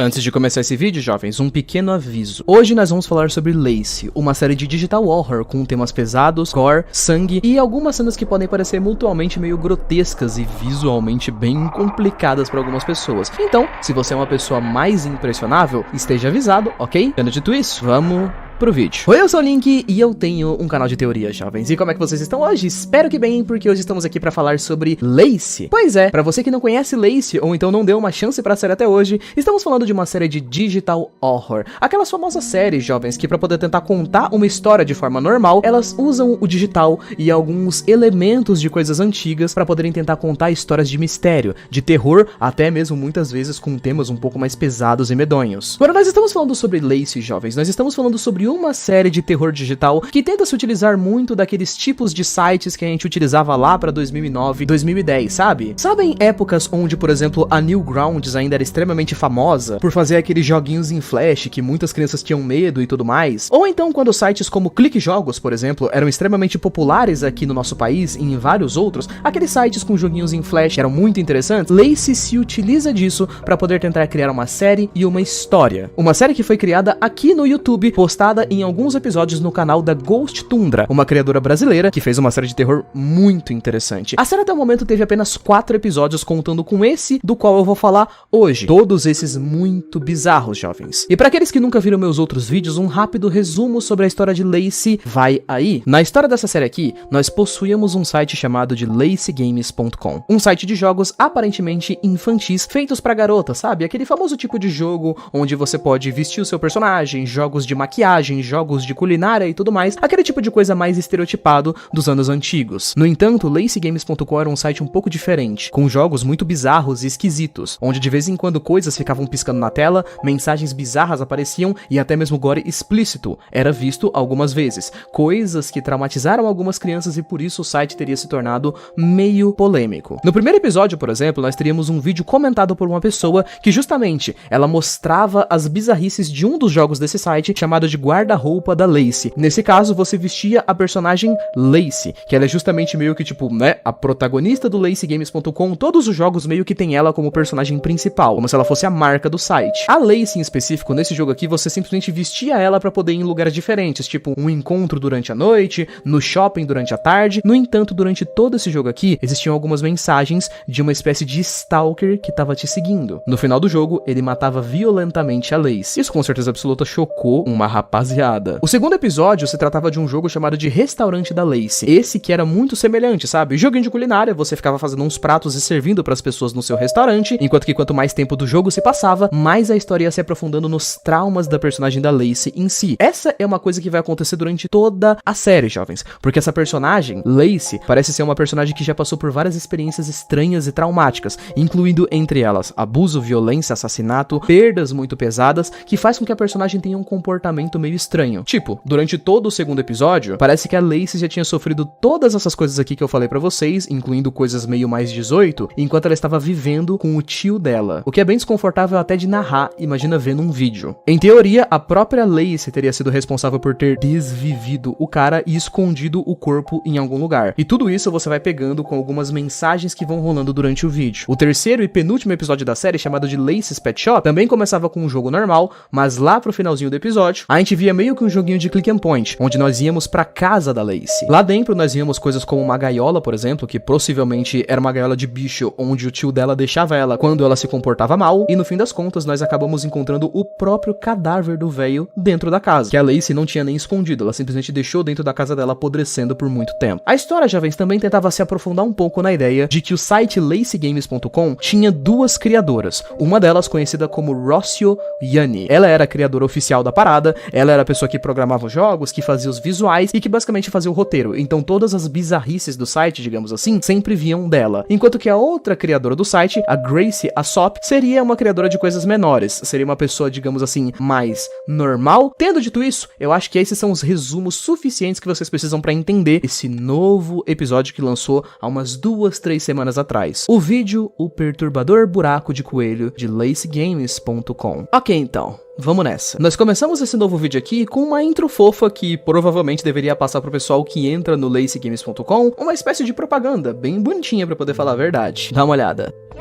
Antes de começar esse vídeo, jovens, um pequeno aviso. Hoje nós vamos falar sobre Lacey, uma série de digital horror com temas pesados, gore, sangue e algumas cenas que podem parecer mutuamente meio grotescas e visualmente bem complicadas para algumas pessoas. Então, se você é uma pessoa mais impressionável, esteja avisado, ok? Tendo dito isso, vamos pro vídeo. Oi, eu sou o Link e eu tenho um canal de teorias, jovens. E como é que vocês estão hoje? Espero que bem, porque hoje estamos aqui pra falar sobre Lacey. Pois é, pra você que não conhece Lacey, ou então não deu uma chance pra série até hoje, estamos falando de uma série de digital horror. Aquelas famosas séries, jovens, que pra poder tentar contar uma história de forma normal, elas usam o digital e alguns elementos de coisas antigas pra poderem tentar contar histórias de mistério, de terror, até mesmo muitas vezes com temas um pouco mais pesados e medonhos. Quando nós estamos falando sobre Lacey, jovens, nós estamos falando sobre uma série de terror digital que tenta se utilizar muito daqueles tipos de sites que a gente utilizava lá pra 2009, 2010, sabe? Sabem épocas onde, por exemplo, a Newgrounds ainda era extremamente famosa por fazer aqueles joguinhos em flash que muitas crianças tinham medo e tudo mais? Ou então quando sites como Clique Jogos, por exemplo, eram extremamente populares aqui no nosso país e em vários outros, aqueles sites com joguinhos em flash eram muito interessantes. Lacey se utiliza disso pra poder tentar criar uma série e uma história. Uma série que foi criada aqui no YouTube, postada em alguns episódios no canal da Ghost Tundra, uma criadora brasileira que fez uma série de terror muito interessante. A série até o momento teve apenas 4 episódios, contando com esse do qual eu vou falar hoje. Todos esses muito bizarros, jovens. E para aqueles que nunca viram meus outros vídeos, um rápido resumo sobre a história de Lacey vai aí. Na história dessa série aqui, nós possuíamos um site chamado de LaceyGames.com, um site de jogos aparentemente infantis, feitos pra garota, sabe? Aquele famoso tipo de jogo onde você pode vestir o seu personagem, jogos de maquiagem, jogos de culinária e tudo mais, aquele tipo de coisa mais estereotipado dos anos antigos. No entanto, LaceyGames.com era um site um pouco diferente, com jogos muito bizarros e esquisitos, onde de vez em quando coisas ficavam piscando na tela, mensagens bizarras apareciam e até mesmo gore explícito era visto algumas vezes, coisas que traumatizaram algumas crianças e por isso o site teria se tornado meio polêmico. No primeiro episódio, por exemplo, nós teríamos um vídeo comentado por uma pessoa que justamente ela mostrava as bizarrices de um dos jogos desse site, chamado de guarda-roupa da Lacey. Nesse caso, você vestia a personagem Lacey, que ela é justamente meio que tipo, né, a protagonista do LaceyGames.com. Todos os jogos meio que tem ela como personagem principal, como se ela fosse a marca do site. A Lacey em específico, nesse jogo aqui, você simplesmente vestia ela pra poder ir em lugares diferentes, tipo um encontro durante a noite, no shopping durante a tarde. No entanto, durante todo esse jogo aqui, existiam algumas mensagens de uma espécie de stalker que tava te seguindo. No final do jogo, ele matava violentamente a Lacey. Isso com certeza absoluta chocou uma rapaziada. O segundo episódio se tratava de um jogo chamado de Restaurante da Lacey. Esse que era muito semelhante, sabe? Joguinho de culinária, você ficava fazendo uns pratos e servindo pras pessoas no seu restaurante, enquanto que quanto mais tempo do jogo se passava, mais a história ia se aprofundando nos traumas da personagem da Lacey em si. Essa é uma coisa que vai acontecer durante toda a série, jovens, porque essa personagem, Lacey, parece ser uma personagem que já passou por várias experiências estranhas e traumáticas, incluindo entre elas abuso, violência, assassinato, perdas muito pesadas, que faz com que a personagem tenha um comportamento meio estranho. Tipo, durante todo o segundo episódio, parece que a Lacey já tinha sofrido todas essas coisas aqui que eu falei pra vocês, incluindo coisas meio mais 18, enquanto ela estava vivendo com o tio dela. O que é bem desconfortável até de narrar, imagina vendo um vídeo. Em teoria, a própria Lacey teria sido responsável por ter desvivido o cara e escondido o corpo em algum lugar. E tudo isso você vai pegando com algumas mensagens que vão rolando durante o vídeo. O terceiro e penúltimo episódio da série, chamado de Lacey's Pet Shop, também começava com um jogo normal, mas lá pro finalzinho do episódio, a gente via meio que um joguinho de click and point, onde nós íamos pra casa da Lacey. Lá dentro nós víamos coisas como uma gaiola, por exemplo, que possivelmente era uma gaiola de bicho, onde o tio dela deixava ela quando ela se comportava mal, e no fim das contas nós acabamos encontrando o próprio cadáver do velho dentro da casa, que a Lacey não tinha nem escondido, ela simplesmente deixou dentro da casa dela apodrecendo por muito tempo. A história, jovens, também tentava se aprofundar um pouco na ideia de que o site LaceyGames.com tinha duas criadoras, uma delas conhecida como Rocio Yanni. Ela era a criadora oficial da parada, ela era a pessoa que programava os jogos, que fazia os visuais e que basicamente fazia o roteiro. Então todas as bizarrices do site, digamos assim, sempre vinham dela. Enquanto que a outra criadora do site, a Gracie Aesop, seria uma criadora de coisas menores. Seria uma pessoa, digamos assim, mais normal. Tendo dito isso, eu acho que esses são os resumos suficientes que vocês precisam pra entender esse novo episódio que lançou há umas 2, 3 semanas atrás. O vídeo, o perturbador buraco de coelho de LaceyGames.com. Ok, então. Vamos nessa. Nós começamos esse novo vídeo aqui com uma intro fofa que provavelmente deveria passar pro pessoal que entra no LaceyGames.com, uma espécie de propaganda bem bonitinha pra poder falar a verdade. Dá uma olhada. 1,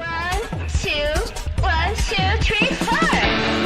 2, 1, 2, 3, 4.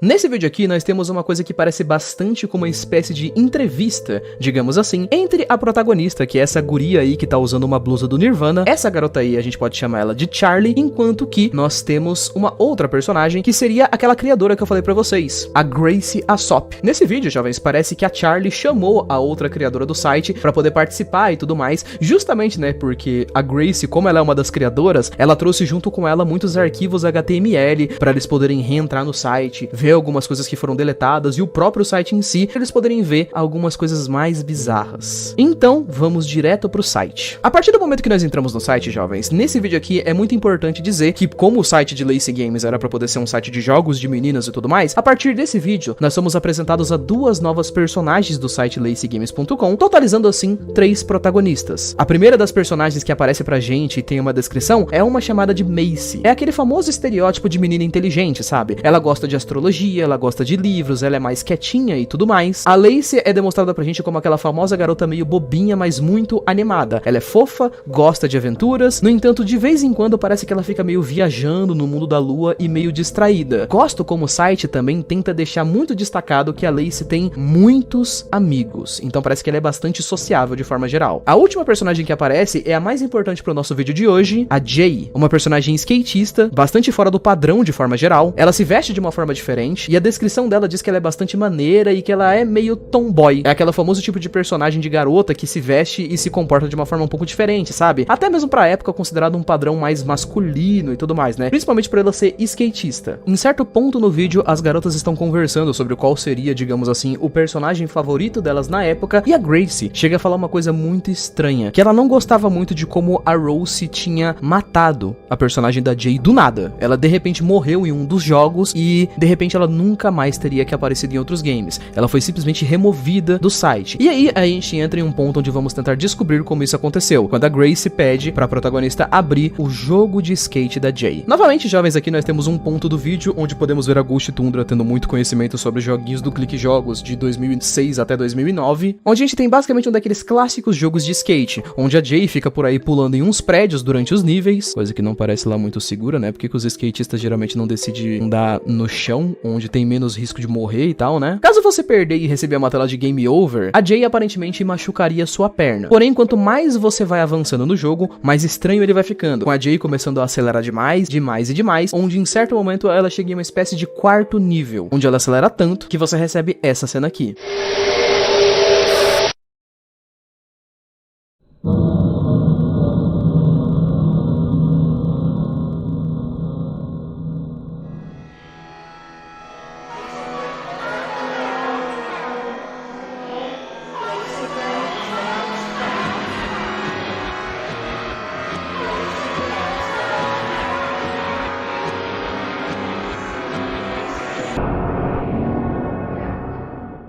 Nesse vídeo aqui nós temos uma coisa que parece bastante com uma espécie de entrevista, digamos assim, entre a protagonista, que é essa guria aí que tá usando uma blusa do Nirvana. Essa garota aí a gente pode chamar ela de Charlie, enquanto que nós temos uma outra personagem que seria aquela criadora que eu falei pra vocês, a Gracie Aesop. Nesse vídeo, jovens, parece que a Charlie chamou a outra criadora do site pra poder participar e tudo mais, justamente, né, porque a Gracie, como ela é uma das criadoras, ela trouxe junto com ela muitos arquivos HTML pra eles poderem reentrar no site, ver algumas coisas que foram deletadas e o próprio site em si, pra eles poderem ver algumas coisas mais bizarras. Então, vamos direto pro site. A partir do momento que nós entramos no site, jovens, nesse vídeo aqui é muito importante dizer que, como o site de Lacey Games era pra poder ser um site de jogos de meninas e tudo mais, a partir desse vídeo, nós somos apresentados a duas novas personagens do site LaceyGames.com, totalizando assim 3 protagonistas. A primeira das personagens que aparece pra gente e tem uma descrição é uma chamada de Macy. É aquele famoso estereótipo de menina inteligente, sabe? Ela gosta de astrologia, ela gosta de livros, ela é mais quietinha e tudo mais. A Lacey é demonstrada pra gente como aquela famosa garota meio bobinha, mas muito animada. Ela é fofa, gosta de aventuras, no entanto, de vez em quando parece que ela fica meio viajando no mundo da lua e meio distraída. Gosto como o site também tenta deixar muito destacado que a Lacey tem muitos amigos, então parece que ela é bastante sociável de forma geral. A última personagem que aparece é a mais importante pro nosso vídeo de hoje, a Jay, uma personagem skatista, bastante fora do padrão de forma geral. Ela se veste de uma forma diferente e a descrição dela diz que ela é bastante maneira e que ela é meio tomboy. É aquela famoso tipo de personagem de garota que se veste e se comporta de uma forma um pouco diferente, sabe? Até mesmo pra época considerado um padrão mais masculino e tudo mais, né? Principalmente por ela ser skatista. Em certo ponto no vídeo, as garotas estão conversando sobre qual seria, digamos assim, o personagem favorito delas na época, e a Gracie chega a falar uma coisa muito estranha, que ela não gostava muito de como a Rose tinha matado a personagem da Jay do nada. Ela de repente morreu em um dos jogos e de repente ela nunca mais teria que aparecer em outros games. Ela foi simplesmente removida do site. E aí a gente entra em um ponto onde vamos tentar descobrir como isso aconteceu, quando a Gracie pede pra protagonista abrir o jogo de skate da Jay. Novamente, jovens, aqui nós temos um ponto do vídeo onde podemos ver a Ghost Tundra tendo muito conhecimento sobre joguinhos do Clique Jogos de 2006 até 2009, onde a gente tem basicamente um daqueles clássicos jogos de skate, onde a Jay fica por aí pulando em uns prédios durante os níveis, coisa que não parece lá muito segura, né? Porque os skatistas geralmente não decidem andar no chão, onde tem menos risco de morrer e tal, né? Caso você perder e receber uma tela de Game Over, a Jay aparentemente machucaria sua perna. Porém, quanto mais você vai avançando no jogo, mais estranho ele vai ficando, com a Jay começando a acelerar demais, e demais, onde em certo momento ela chega em uma espécie de quarto nível, onde ela acelera tanto que você recebe essa cena aqui.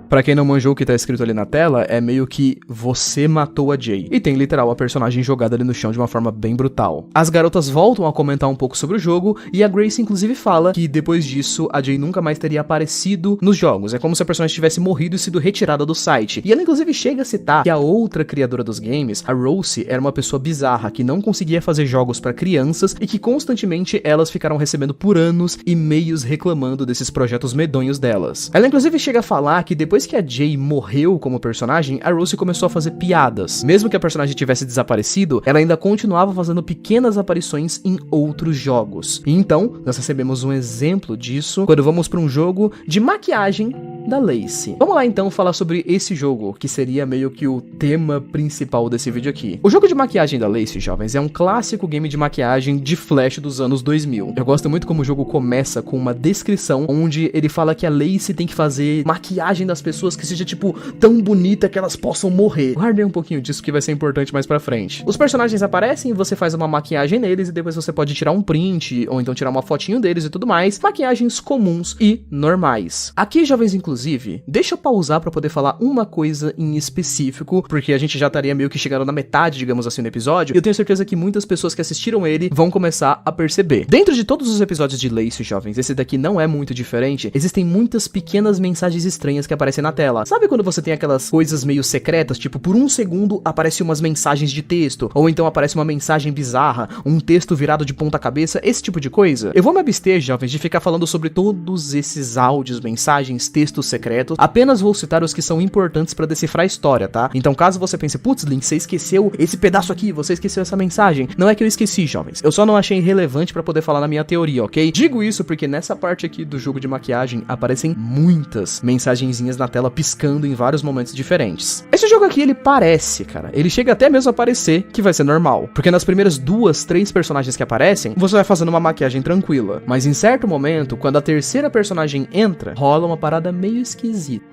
Pra quem não manjou o que tá escrito ali na tela, é meio que você matou a Jay. E tem literal a personagem jogada ali no chão de uma forma bem brutal. As garotas voltam a comentar um pouco sobre o jogo e a Gracie inclusive fala que depois disso a Jay nunca mais teria aparecido nos jogos. É como se a personagem tivesse morrido e sido retirada do site. E ela inclusive chega a citar que a outra criadora dos games, a Rose, era uma pessoa bizarra que não conseguia fazer jogos pra crianças e que constantemente elas ficaram recebendo por anos e-mails reclamando desses projetos medonhos delas. Ela inclusive chega a falar que depois que a Jay morreu como personagem, a Rose começou a fazer piadas. Mesmo que a personagem tivesse desaparecido, ela ainda continuava fazendo pequenas aparições em outros jogos. E então, nós recebemos um exemplo disso quando vamos para um jogo de maquiagem da Lacey. Vamos lá então falar sobre esse jogo, que seria meio que o tema principal desse vídeo aqui. O jogo de maquiagem da Lacey, jovens, é um clássico game de maquiagem de flash dos anos 2000. Eu gosto muito como o jogo começa com uma descrição onde ele fala que a Lacey tem que fazer maquiagem das pessoas que seja, tipo, tão bonita que elas possam morrer. Guardem um pouquinho disso que vai ser importante mais pra frente. Os personagens aparecem, você faz uma maquiagem neles e depois você pode tirar um print ou então tirar uma fotinho deles e tudo mais. Maquiagens comuns e normais. Aqui, jovens, inclusive, deixa eu pausar pra poder falar uma coisa em específico, porque a gente já estaria meio que chegando na metade, digamos assim, do episódio, e eu tenho certeza que muitas pessoas que assistiram ele vão começar a perceber. Dentro de todos os episódios de Lacey, jovens, esse daqui não é muito diferente, existem muitas pequenas mensagens estranhas que aparecem aparecem na tela. Sabe quando você tem aquelas coisas meio secretas, tipo, por um segundo aparecem umas mensagens de texto, ou então aparece uma mensagem bizarra, um texto virado de ponta cabeça, esse tipo de coisa? Eu vou me abster, jovens, de ficar falando sobre todos esses áudios, mensagens, textos secretos, apenas vou citar os que são importantes pra decifrar a história, tá? Então caso você pense, putz, Link, você esqueceu esse pedaço aqui, você esqueceu essa mensagem, não é que eu esqueci, jovens, eu só não achei relevante pra poder falar na minha teoria, ok? Digo isso porque nessa parte aqui do jogo de maquiagem aparecem muitas mensagenzinhas na tela piscando em vários momentos diferentes. Esse jogo aqui, ele parece, cara, ele chega até mesmo a parecer que vai ser normal, porque nas primeiras 2, 3 personagens que aparecem, você vai fazendo uma maquiagem tranquila, mas em certo momento, quando a terceira personagem entra, rola uma parada meio esquisita.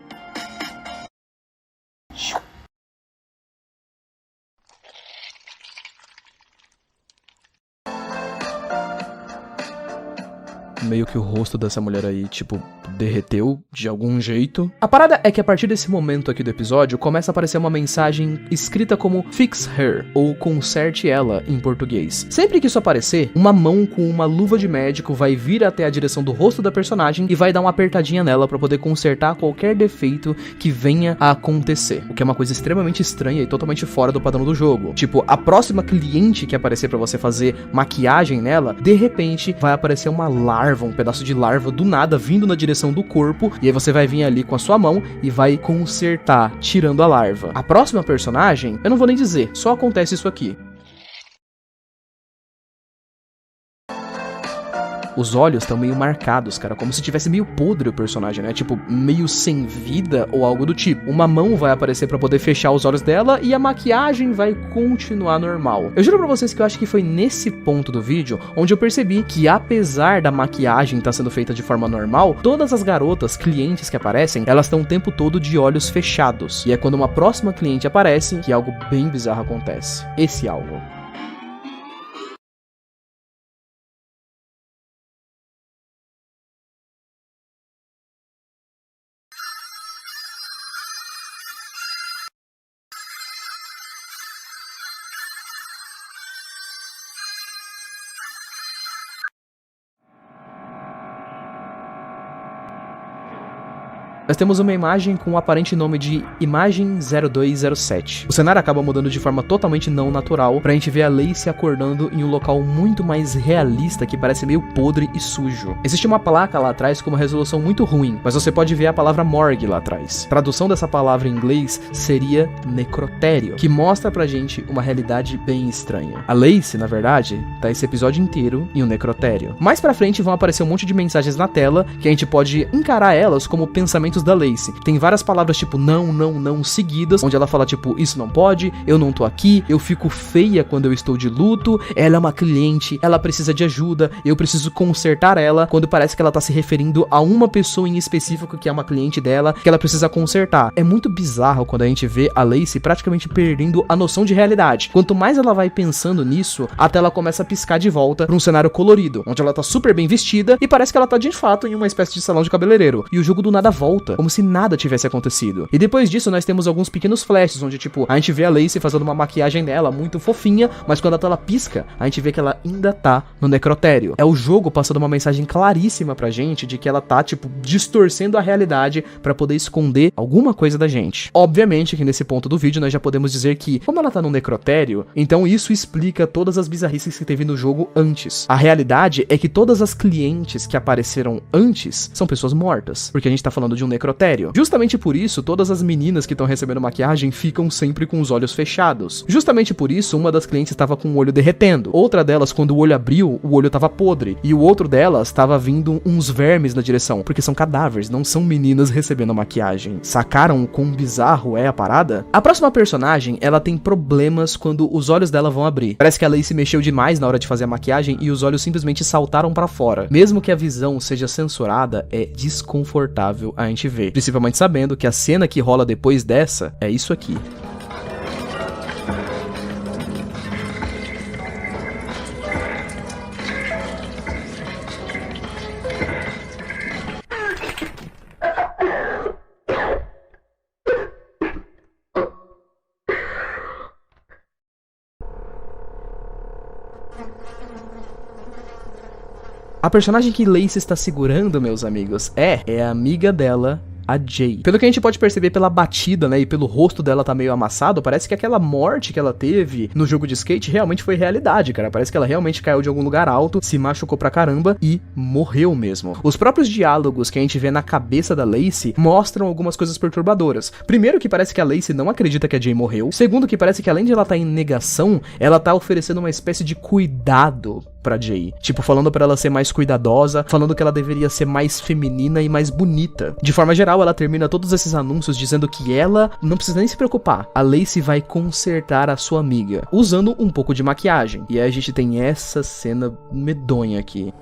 Meio que o rosto dessa mulher aí, tipo, derreteu de algum jeito. A parada é que a partir desse momento aqui do episódio, começa a aparecer uma mensagem escrita como Fix Her, ou Conserte Ela, em português. Sempre que isso aparecer, uma mão com uma luva de médico vai vir até a direção do rosto da personagem e vai dar uma apertadinha nela pra poder consertar qualquer defeito que venha a acontecer. O que é uma coisa extremamente estranha e totalmente fora do padrão do jogo. Tipo, a próxima cliente que aparecer pra você fazer maquiagem nela, de repente vai aparecer uma larva, um pedaço de larva do nada vindo na direção do corpo, e aí você vai vir ali com a sua mão e vai consertar, tirando a larva. A próxima personagem, eu não vou nem dizer, só acontece isso aqui. Os olhos estão meio marcados, cara, como se tivesse meio podre o personagem, né? Tipo, meio sem vida ou algo do tipo. Uma mão vai aparecer pra poder fechar os olhos dela e a maquiagem vai continuar normal. Eu juro pra vocês que eu acho que foi nesse ponto do vídeo onde eu percebi que, apesar da maquiagem estar sendo feita de forma normal, todas as garotas, clientes que aparecem, elas estão o tempo todo de olhos fechados. E é quando uma próxima cliente aparece que algo bem bizarro acontece. Esse algo. Nós temos uma imagem com o aparente nome de Imagem 0207. O cenário acaba mudando de forma totalmente não natural pra gente ver a Lacey acordando em um local muito mais realista que parece meio podre e sujo. Existe uma placa lá atrás com uma resolução muito ruim, mas você pode ver a palavra morgue lá atrás. Tradução dessa palavra em inglês seria necrotério, que mostra pra gente uma realidade bem estranha. A Lacey, na verdade, tá esse episódio inteiro em um necrotério. Mais pra frente vão aparecer um monte de mensagens na tela que a gente pode encarar elas como pensamentos da Lacey. Tem várias palavras tipo não, não, não seguidas, onde ela fala tipo, isso não pode, eu não tô aqui, eu fico feia quando eu estou de luto, ela é uma cliente, ela precisa de ajuda, eu preciso consertar ela, quando parece que ela tá se referindo a uma pessoa em específico que é uma cliente dela, que ela precisa consertar. É muito bizarro quando a gente vê a Lacey praticamente perdendo a noção de realidade. Quanto mais ela vai pensando nisso, a tela começa a piscar de volta pra um cenário colorido, onde ela tá super bem vestida e parece que ela tá de fato em uma espécie de salão de cabeleireiro. E o jogo do nada volta, como se nada tivesse acontecido. E depois disso nós temos alguns pequenos flashes, onde tipo, a gente vê a Lacey fazendo uma maquiagem dela muito fofinha, mas quando a tela pisca, a gente vê que ela ainda tá no necrotério. É o jogo passando uma mensagem claríssima pra gente de que ela tá, tipo, distorcendo a realidade pra poder esconder alguma coisa da gente. Obviamente que nesse ponto do vídeo nós já podemos dizer que, como ela tá no necrotério, então isso explica todas as bizarrices que teve no jogo antes. A realidade é que todas as clientes que apareceram antes são pessoas mortas, porque a gente tá falando de um necrotério. Justamente por isso, todas as meninas que estão recebendo maquiagem ficam sempre com os olhos fechados. Justamente por isso, uma das clientes estava com o olho derretendo. Outra delas, quando o olho abriu, o olho estava podre. E o outro delas estava vindo uns vermes na direção, porque são cadáveres, não são meninas recebendo maquiagem. Sacaram o quão bizarro é a parada? A próxima personagem, ela tem problemas quando os olhos dela vão abrir. Parece que a Lacey mexeu demais na hora de fazer a maquiagem e os olhos simplesmente saltaram pra fora. Mesmo que a visão seja censurada, é desconfortável a gente ver. Principalmente sabendo que a cena que rola depois dessa é isso aqui. A personagem que Lacey está segurando, meus amigos, é a amiga dela, a Jay. Pelo que a gente pode perceber pela batida, né, e pelo rosto dela tá meio amassado, parece que aquela morte que ela teve no jogo de skate realmente foi realidade, cara. Parece que ela realmente caiu de algum lugar alto, se machucou pra caramba e morreu mesmo. Os próprios diálogos que a gente vê na cabeça da Lacey mostram algumas coisas perturbadoras. Primeiro, que parece que a Lacey não acredita que a Jay morreu. Segundo, que parece que além de ela estar em negação, ela tá oferecendo uma espécie de cuidado pra Jay. Tipo, falando pra ela ser mais cuidadosa, falando que ela deveria ser mais feminina e mais bonita. De forma geral, ela termina todos esses anúncios dizendo que ela não precisa nem se preocupar. A Lacey vai consertar a sua amiga, usando um pouco de maquiagem. E aí a gente tem essa cena medonha aqui.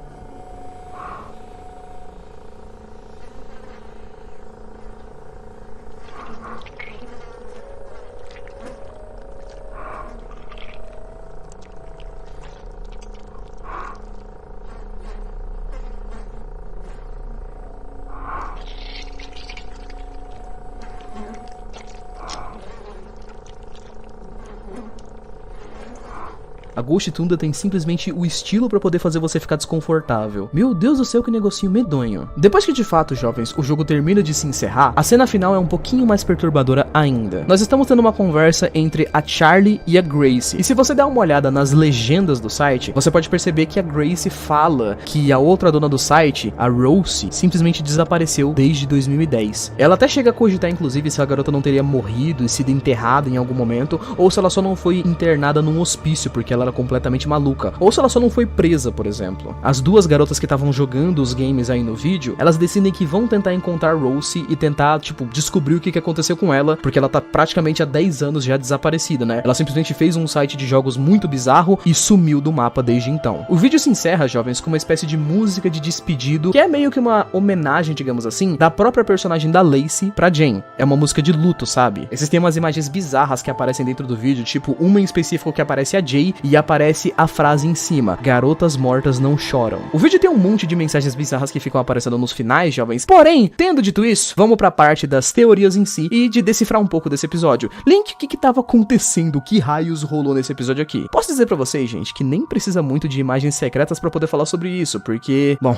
A Ghost Tunda tem simplesmente o estilo pra poder fazer você ficar desconfortável. Meu Deus do céu, que negocinho medonho. Depois que de fato, jovens, o jogo termina de se encerrar, a cena final é um pouquinho mais perturbadora ainda. Nós estamos tendo uma conversa entre a Charlie e a Grace. E se você der uma olhada nas legendas do site, você pode perceber que a Grace fala que a outra dona do site, a Rose, simplesmente desapareceu desde 2010. Ela até chega a cogitar, inclusive, se a garota não teria morrido e sido enterrada em algum momento, ou se ela só não foi internada num hospício porque ela era completamente maluca, ou se ela só não foi presa, por exemplo. As duas garotas que estavam jogando os games aí no vídeo, elas decidem que vão tentar encontrar Rose e tentar, tipo, descobrir o que aconteceu com ela, porque ela tá praticamente há 10 anos já desaparecida, né? Ela simplesmente fez um site de jogos muito bizarro e sumiu do mapa desde então. O vídeo se encerra, jovens, com uma espécie de música de despedido, que é meio que uma homenagem, digamos assim, da própria personagem da Lacey pra Jane. É uma música de luto, sabe? Existem umas imagens bizarras que aparecem dentro do vídeo, tipo uma em específico que aparece a Jay e aparece a frase em cima: garotas mortas não choram. O vídeo tem um monte de mensagens bizarras que ficam aparecendo nos finais, jovens. Porém, tendo dito isso, vamos pra parte das teorias em si e de decifrar um pouco desse episódio. Link, o que tava acontecendo? Que raios rolou nesse episódio aqui? Posso dizer pra vocês, gente, que nem precisa muito de imagens secretas pra poder falar sobre isso, porque, bom,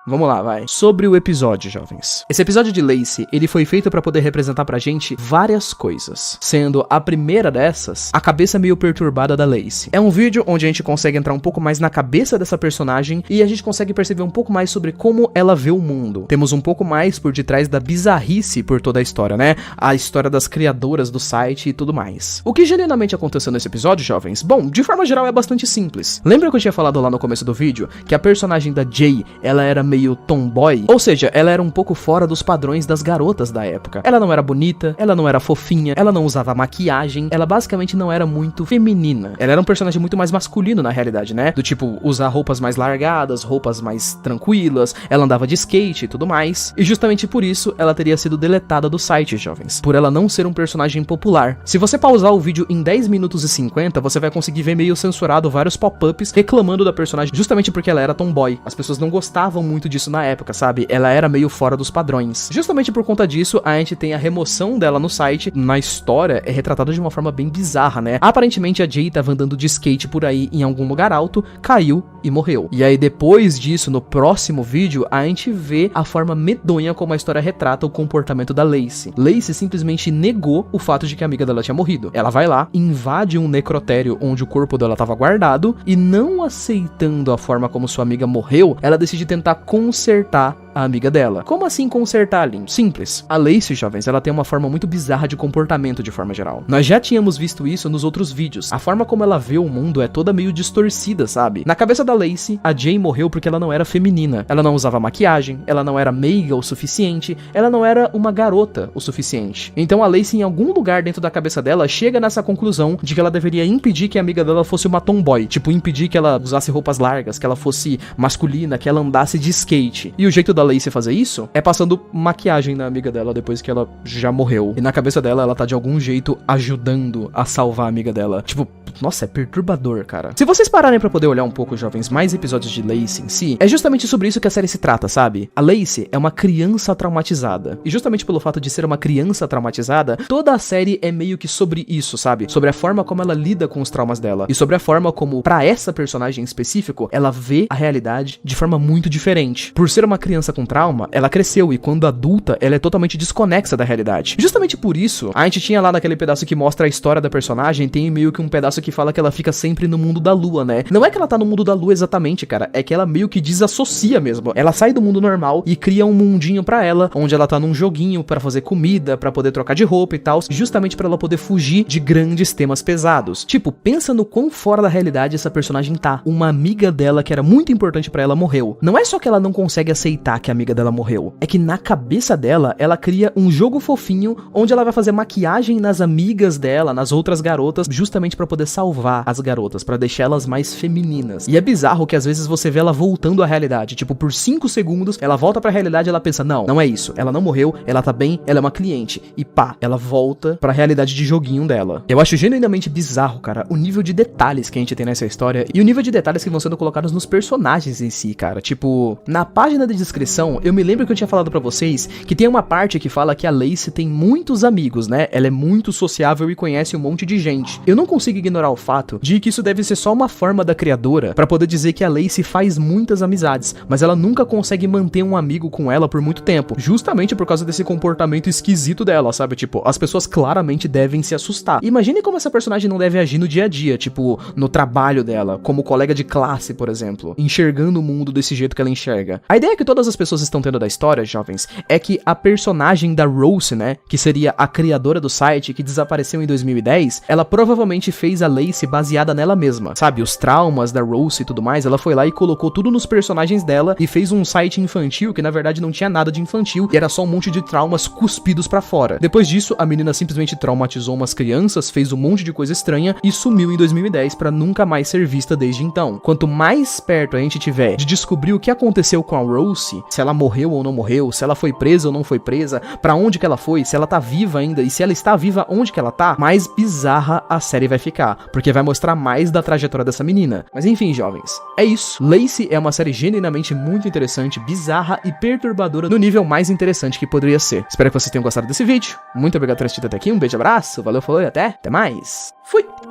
vamos lá, vai. Sobre o episódio, jovens. Esse episódio de Lacey, ele foi feito pra poder representar pra gente várias coisas, sendo a primeira dessas, a cabeça meio perturbada da Lacey. É um vídeo onde a gente consegue entrar um pouco mais na cabeça dessa personagem e a gente consegue perceber um pouco mais sobre como ela vê o mundo. Temos um pouco mais por detrás da bizarrice por toda a história, né? A história das criadoras do site e tudo mais. O que genuinamente aconteceu nesse episódio, jovens? Bom, de forma geral é bastante simples. Lembra que eu tinha falado lá no começo do vídeo que a personagem da Jay, ela era meio tomboy, ou seja, ela era um pouco fora dos padrões das garotas da época. Ela não era bonita, ela não era fofinha, ela não usava maquiagem, ela basicamente não era muito feminina. Ela era um personagem muito mais masculino na realidade, né? Do tipo, usar roupas mais largadas, roupas mais tranquilas, ela andava de skate e tudo mais. E justamente por isso, ela teria sido deletada do site, jovens. Por ela não ser um personagem popular. Se você pausar o vídeo em 10 minutos e 50, você vai conseguir ver meio censurado vários pop-ups reclamando da personagem justamente porque ela era tomboy. As pessoas não gostavam muito disso na época, sabe? Ela era meio fora dos padrões. Justamente por conta disso, a gente tem a remoção dela no site. Na história, é retratada de uma forma bem bizarra, né? Aparentemente, a Jay tava andando de skate por aí em algum lugar alto, caiu e morreu. E aí, depois disso, no próximo vídeo, a gente vê a forma medonha como a história retrata o comportamento da Lacey. Lacey simplesmente negou o fato de que a amiga dela tinha morrido. Ela vai lá, invade um necrotério onde o corpo dela tava guardado e, não aceitando a forma como sua amiga morreu, ela decide tentar consertar a amiga dela. Como assim consertar, Lin? Simples. A Lacey, jovens, ela tem uma forma muito bizarra de comportamento de forma geral. Nós já tínhamos visto isso nos outros vídeos. A forma como ela vê o mundo é toda meio distorcida, sabe? Na cabeça da Lacey, a Jay morreu porque ela não era feminina. Ela não usava maquiagem, ela não era meiga o suficiente, ela não era uma garota o suficiente. Então a Lacey, em algum lugar dentro da cabeça dela, chega nessa conclusão de que ela deveria impedir que a amiga dela fosse uma tomboy. Tipo, impedir que ela usasse roupas largas, que ela fosse masculina, que ela andasse de skate. E o jeito da Lacey fazer isso é passando maquiagem na amiga dela depois que ela já morreu. E na cabeça dela, ela tá de algum jeito ajudando a salvar a amiga dela. Tipo, nossa, é perturbador, cara. Se vocês pararem pra poder olhar um pouco, jovens, mais episódios de Lacey em si, é justamente sobre isso que a série se trata, sabe? A Lacey é uma criança traumatizada. E justamente pelo fato de ser uma criança traumatizada, toda a série é meio que sobre isso, sabe? Sobre a forma como ela lida com os traumas dela. E sobre a forma como, pra essa personagem em específico, ela vê a realidade de forma muito diferente. Por ser uma criança criança com trauma, ela cresceu e quando adulta, ela é totalmente desconexa da realidade. Justamente por isso, a gente tinha lá naquele pedaço que mostra a história da personagem, tem meio que um pedaço que fala que ela fica sempre no mundo da lua, né? Não é que ela tá no mundo da lua exatamente, cara, é que ela meio que desassocia mesmo. Ela sai do mundo normal e cria um mundinho pra ela, onde ela tá num joguinho pra fazer comida, pra poder trocar de roupa e tal, justamente pra ela poder fugir de grandes temas pesados. Tipo, pensa no quão fora da realidade essa personagem tá. Uma amiga dela que era muito importante pra ela morreu. Não é só que ela não consegue aceitar que a amiga dela morreu, é que na cabeça dela, ela cria um jogo fofinho, onde ela vai fazer maquiagem nas amigas dela, nas outras garotas, justamente pra poder salvar as garotas, pra deixar elas mais femininas. E é bizarro que às vezes você vê ela voltando à realidade, tipo, por 5 segundos, ela volta pra realidade e ela pensa, não, não é isso, ela não morreu, ela tá bem, ela é uma cliente, e pá, ela volta pra realidade de joguinho dela. Eu acho genuinamente bizarro, cara, o nível de detalhes que a gente tem nessa história, e o nível de detalhes que vão sendo colocados nos personagens em si, cara. Tipo, na página de descrição, eu me lembro que eu tinha falado pra vocês que tem uma parte que fala que a Lacey tem muitos amigos, né? Ela é muito sociável e conhece um monte de gente. Eu não consigo ignorar o fato de que isso deve ser só uma forma da criadora pra poder dizer que a Lacey faz muitas amizades, mas ela nunca consegue manter um amigo com ela por muito tempo, justamente por causa desse comportamento esquisito dela, sabe? Tipo, as pessoas claramente devem se assustar. Imagine como essa personagem não deve agir no dia a dia, tipo, no trabalho dela, como colega de classe, por exemplo, enxergando o mundo desse jeito que ela enxerga. A ideia que todas as pessoas estão tendo da história, jovens, é que a personagem da Rose, né, que seria a criadora do site, que desapareceu em 2010, ela provavelmente fez a Lacey baseada nela mesma, sabe? Os traumas da Rose e tudo mais, ela foi lá e colocou tudo nos personagens dela e fez um site infantil que na verdade não tinha nada de infantil e era só um monte de traumas cuspidos pra fora. Depois disso, a menina simplesmente traumatizou umas crianças, fez um monte de coisa estranha e sumiu em 2010 pra nunca mais ser vista desde então. Quanto mais perto a gente tiver de descobrir o que aconteceu com a Rose, se ela morreu ou não morreu, se ela foi presa ou não foi presa, pra onde que ela foi, se ela tá viva ainda e se ela está viva, onde que ela tá, mais bizarra a série vai ficar, porque vai mostrar mais da trajetória dessa menina. Mas enfim, jovens, é isso. Lacey é uma série genuinamente muito interessante, bizarra e perturbadora no nível mais interessante que poderia ser. Espero que vocês tenham gostado desse vídeo. Muito obrigado por ter assistido até aqui, um beijo, abraço, valeu, falou e até mais. Fui!